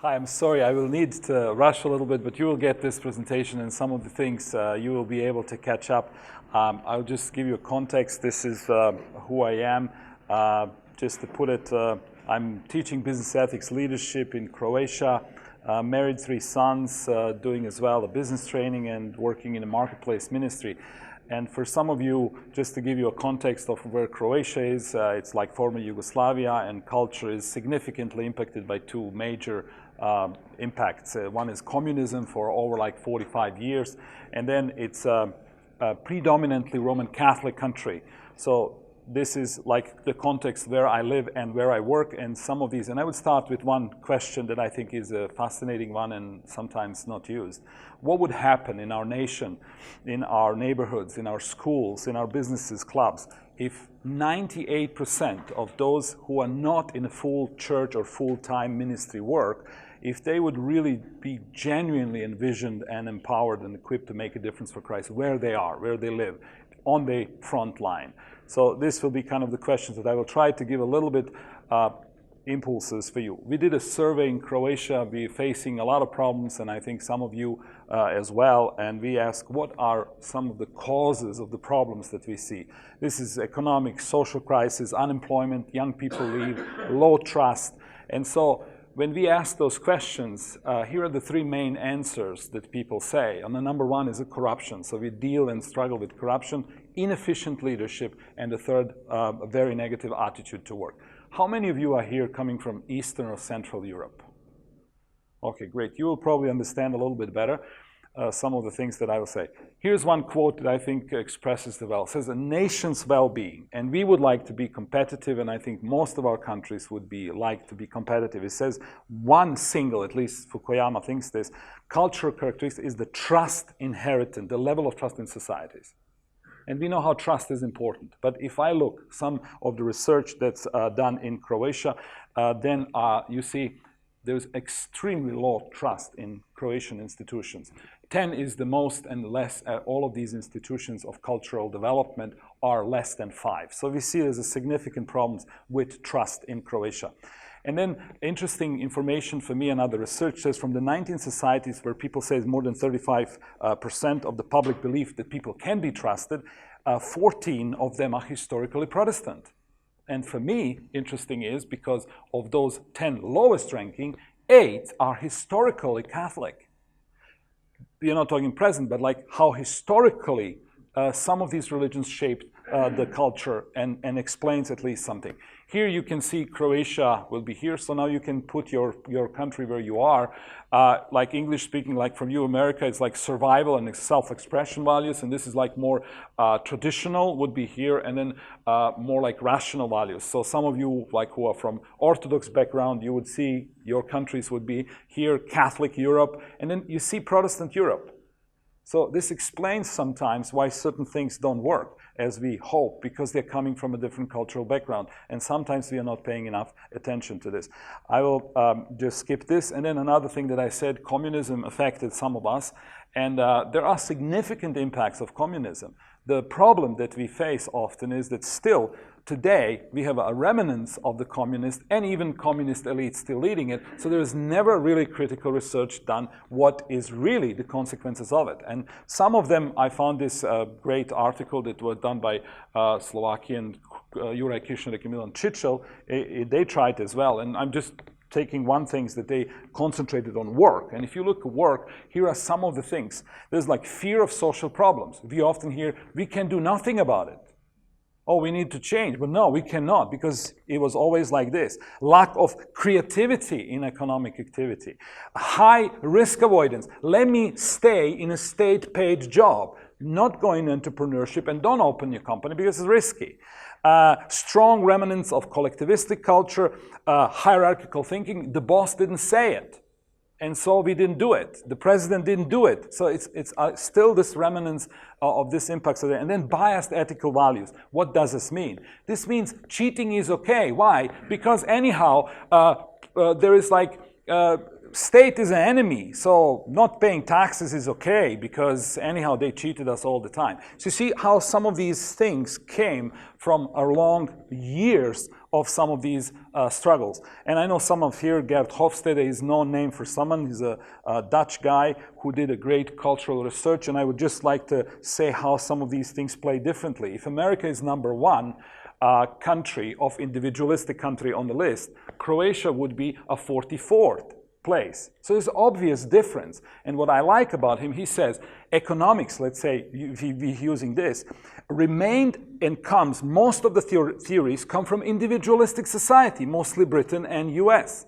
Hi, I'm sorry, I will need to rush a little bit, but you will get this presentation and some of the things you will be able to catch up. I'll just give you a context. This is who I am. Just to put it, I'm teaching business ethics leadership in Croatia, married 3 sons, doing as well a business training and working in a marketplace ministry. And for some of you, just to give you a context of where Croatia is, it's like former Yugoslavia, and culture is significantly impacted by 2 major impacts. One is communism for over like 45 years, and then it's a predominantly Roman Catholic country. So this is like the context where I live and where I work, and some of these. And I would start with one question that I think is a fascinating one and sometimes not used. What would happen in our nation, in our neighborhoods, in our schools, in our businesses, clubs, if 98% of those who are not in a full church or full-time ministry work, if they would really be genuinely envisioned and empowered and equipped to make a difference for Christ, where they are, where they live, on the front line? So this will be kind of the questions that I will try to give a little bit impulses for you. We did a survey in Croatia. We're facing a lot of problems, and I think some of you as well, and we asked what are some of the causes of the problems that we see. This is economic, social crisis, unemployment, young people leave, low trust. And so when we ask those questions, here are the 3 main answers that people say. And the number 1 is corruption. So we deal and struggle with corruption, inefficient leadership, and the third, a very negative attitude to work. How many of you are here coming from Eastern or Central Europe? Okay, great. You will probably understand a little bit better some of the things that I will say. Here's one quote that I think expresses the well. It says, a nation's well-being, and we would like to be competitive, and I think most of our countries would like to be competitive. It says one single, at least Fukuyama thinks this, cultural characteristic is the trust inherited, the level of trust in societies. And we know how trust is important. But if I look some of the research that's done in Croatia, then you see there's extremely low trust in Croatian institutions. 10 is the most, and less, all of these institutions of cultural development are less than 5. So we see there's a significant problems with trust in Croatia. And then interesting information for me and other research says from the 19 societies where people say more than 35% of the public belief that people can be trusted, 14 of them are historically Protestant. And for me, interesting is because of those 10 lowest ranking, 8 are historically Catholic. You're not talking present, but like how historically some of these religions shaped the culture and explains at least something. Here you can see Croatia will be here, so now you can put your country where you are. Like English speaking, like from you, America, it's like survival and self-expression values, and this is like more traditional would be here, and then more like rational values. So some of you like who are from Orthodox background, you would see your countries would be here, Catholic Europe, and then you see Protestant Europe. So this explains sometimes why certain things don't work as we hope, because they're coming from a different cultural background. And sometimes we are not paying enough attention to this. I will just skip this. And then another thing that I said, communism affected some of us. And there are significant impacts of communism. The problem that we face often is that still, today, we have a remnants of the communist and even communist elite still leading it. So there is never really critical research done what is really the consequences of it. And some of them, I found this great article that was done by Slovakian Juraj Kišnik and Milan Čičel. They tried as well. And I'm just taking one thing that they concentrated on work. And if you look at work, here are some of the things. There's like fear of social problems. We often hear, we can do nothing about it. Oh, we need to change. But no, we cannot, because it was always like this. Lack of creativity in economic activity. High risk avoidance. Let me stay in a state-paid job, not go in entrepreneurship, and don't open your company because it's risky. Strong remnants of collectivistic culture, hierarchical thinking. The boss didn't say it, and so we didn't do it. The president didn't do it. So it's still this remnants of this impact. And then biased ethical values. What does this mean? This means cheating is okay. Why? Because anyhow, there is like state is an enemy, so not paying taxes is okay because anyhow they cheated us all the time. So you see how some of these things came from a long years of some of these struggles. And I know some of here, Gert Hofstede is no name for someone. He's a Dutch guy who did a great cultural research, and I would just like to say how some of these things play differently. If America is #1 country of individualistic country on the list, Croatia would be a 44th place. So there's obvious difference. And what I like about him, he says, economics, let's say, if we're using this, remained and comes, most of the theories come from individualistic society, mostly Britain and US.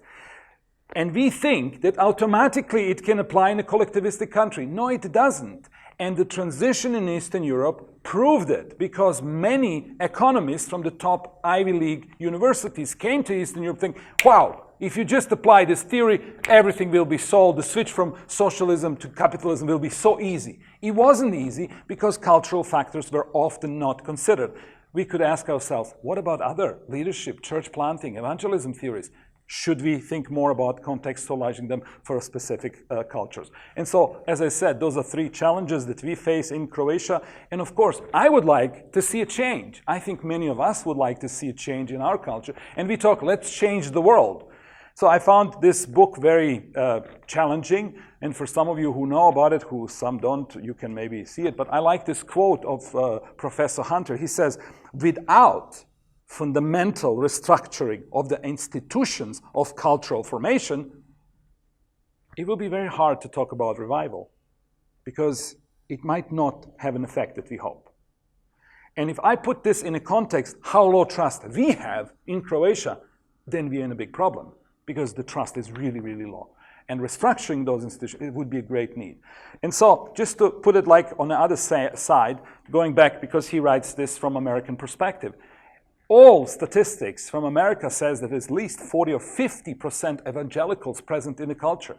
And we think that automatically it can apply in a collectivistic country. No, it doesn't. And the transition in Eastern Europe proved it, because many economists from the top Ivy League universities came to Eastern Europe thinking, wow, if you just apply this theory, everything will be solved. The switch from socialism to capitalism will be so easy. It wasn't easy because cultural factors were often not considered. We could ask ourselves, what about other leadership, church planting, evangelism theories? Should we think more about contextualizing them for specific cultures? And so, as I said, those are 3 challenges that we face in Croatia. And of course, I would like to see a change. I think many of us would like to see a change in our culture. And we talk, let's change the world. So I found this book very challenging, and for some of you who know about it, who some don't, you can maybe see it, but I like this quote of Professor Hunter. He says, without fundamental restructuring of the institutions of cultural formation, it will be very hard to talk about revival, because it might not have an effect that we hope. And if I put this in a context, how low trust we have in Croatia, then we're in a big problem, because the trust is really, really low. And restructuring those institutions, it would be a great need. And so, just to put it like on the other side, going back, because he writes this from American perspective, all statistics from America says that there's at least 40 or 50% evangelicals present in the culture.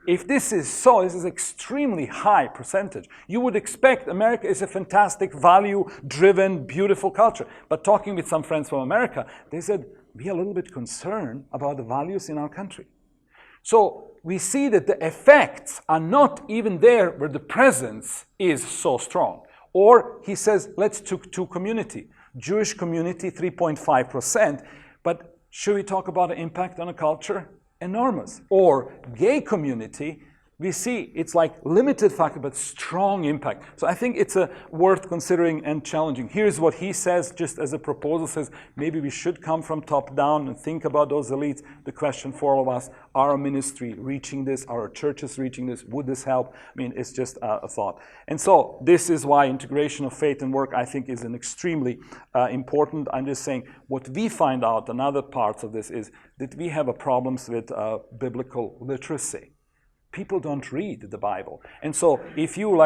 If this is so, this is extremely high percentage. You would expect America is a fantastic, value-driven, beautiful culture. But talking with some friends from America, they said, we are a little bit concerned about the values in our country. So we see that the effects are not even there where the presence is so strong. Or he says, let's take to community. Jewish community, 3.5%. But should we talk about the impact on a culture? Enormous. Or gay community, we see it's like limited factor but strong impact. So I think it's worth considering and challenging. Here's what he says, just as a proposal, says maybe we should come from top down and think about those elites. The question for all of us, are our ministry reaching this? Are our churches reaching this? Would this help? I mean, it's just a thought. And so this is why integration of faith and work, I think, is an extremely important. I'm just saying what we find out, another parts of this, is that we have problems with biblical literacy. People don't read the Bible. And so if you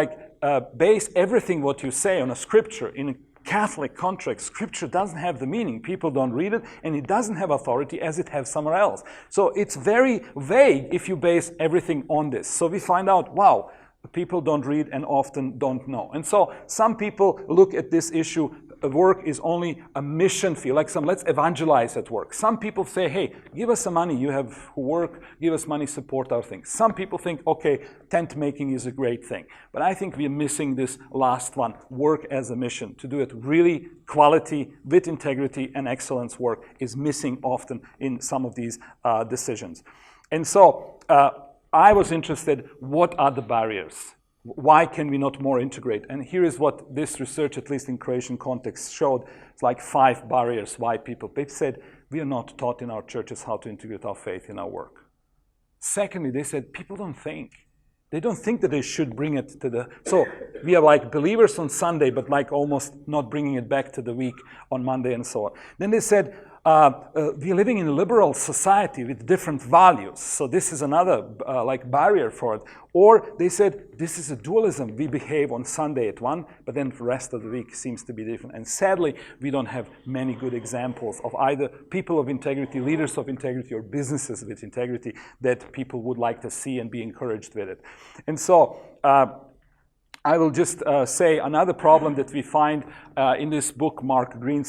base everything what you say on a scripture in a Catholic context, scripture doesn't have the meaning. People don't read it, and it doesn't have authority as it has somewhere else. So it's very vague if you base everything on this. So we find out, wow, people don't read and often don't know. And so some people look at this issue, work is only a mission field, like let's evangelize at work. Some people say, hey, give us some money, you have work, give us money, support our thing. Some people think, okay, tent making is a great thing. But I think we're missing this last one, work as a mission. To do it really quality, with integrity and excellence work is missing often in some of these decisions. And so I was interested, what are the barriers? Why can we not more integrate? And here is what this research, at least in Croatian context, showed. It's like 5 barriers why people. They said, we are not taught in our churches how to integrate our faith in our work. Secondly, they said, people don't think. They don't think that they should bring it to the... So we are like believers on Sunday, but like almost not bringing it back to the week on Monday and so on. Then they said, we're living in a liberal society with different values. So this is another barrier for it. Or they said, this is a dualism. We behave on Sunday at 1, but then the rest of the week seems to be different. And sadly, we don't have many good examples of either people of integrity, leaders of integrity, or businesses with integrity that people would like to see and be encouraged with it. And so I will just say another problem that we find in this book. Mark Green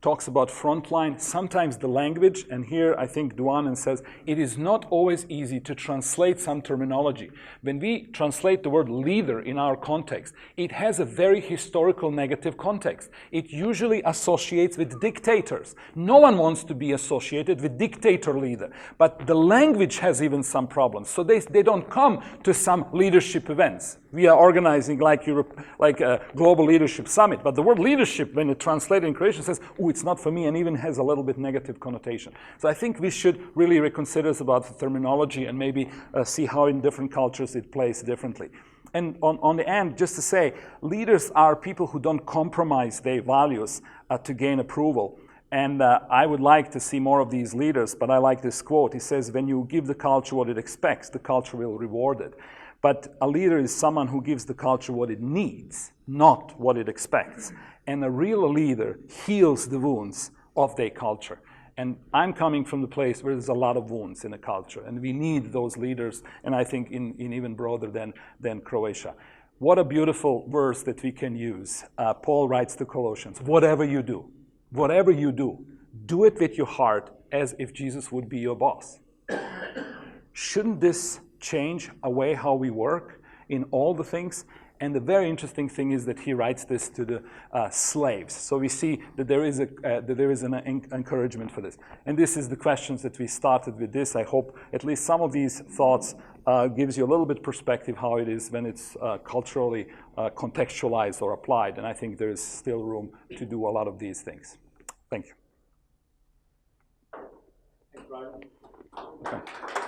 talks about frontline. Sometimes the language, and here I think Duanen says, it is not always easy to translate some terminology. When we translate the word leader in our context, it has a very historical negative context. It usually associates with dictators. No one wants to be associated with dictator leader, but the language has even some problems. So they don't come to some leadership events. We are organizing like a global leadership summit, but the word leadership, when it translated in Croatian, says, oh, it's not for me, and even has a little bit negative connotation. So I think we should really reconsider about the terminology and maybe see how in different cultures it plays differently. And on the end, just to say, leaders are people who don't compromise their values to gain approval. And I would like to see more of these leaders, but I like this quote. He says, when you give the culture what it expects, the culture will reward it. But a leader is someone who gives the culture what it needs, not what it expects. And a real leader heals the wounds of their culture. And I'm coming from the place where there's a lot of wounds in a culture, and we need those leaders, and I think in even broader than Croatia. What a beautiful verse that we can use. Paul writes to Colossians, whatever you do it with your heart as if Jesus would be your boss. Shouldn't this change a way how we work in all the things? And the very interesting thing is that he writes this to the slaves. So we see that there is an encouragement for this. And this is the questions that we started with this. I hope at least some of these thoughts gives you a little bit perspective how it is when it's culturally contextualized or applied. And I think there is still room to do a lot of these things. Thank you. Thanks, Brian. Okay.